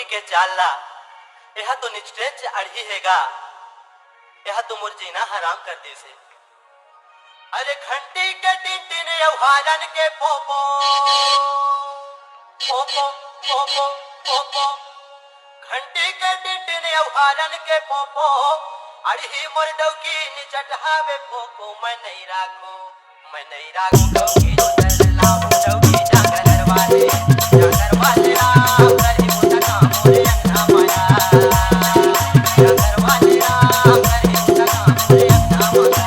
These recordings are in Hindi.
डौकी के चालला यह तो निश्चय अड़ही हैगा, यह तो मोर जीना हराम कर दे से। अरे घंटी के टिन टिन यौहारन के पोपो पोपो पोपो पोपो, घंटी के टिन टिन यौहारन के पोपो, अड़ही मोर डौकी निचटहावे पोपो। मैं नहीं राखू डौकी उतर लाऊं डौकी जागर वाले राम करी मुझा काम मोरे अंगना माया, जागर वाले राम करी मुझा काम मोरे अंगना माया।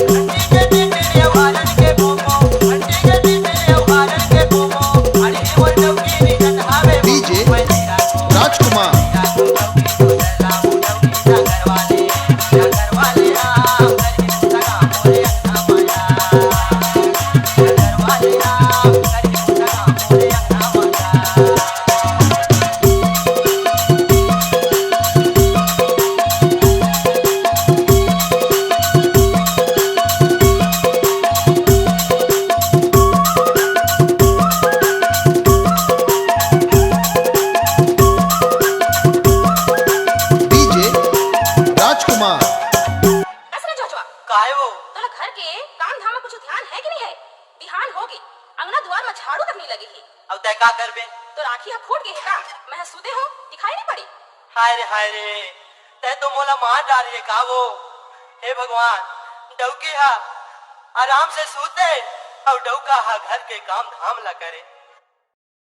घंटी के टिन टिन यौहारन के पोपो, घंटी के टिन टिन यौहारन के पोपो, अड़ही मोर डौकी निचटहावे डीजे मैं नहीं राखू राजकुमार डौकी उतर लाऊं डौकी जागर वाले राम करी मुझा काम मोरे अंगना माया, जागर वाले राम करी मुझा काम मोरे अंगना माया। डीजे राजकुमार ऐसे चाचुआ काहे वो तोला घर के काम धाम में कुछ ध्यान है कि नहीं है? बिहान होगी अंगना द्वार में झाड़ू तक नहीं लगी ही। अब तय का करबे? तो राखी यहाँ फूट गई है का? मैं सुते हूँ दिखाई नहीं पड़ी। हाय रे तय तो मोला मार डाली है का वो। हे भगवान, डौकी हा आराम से सूते और डौका हा घर के काम धाम ला करे।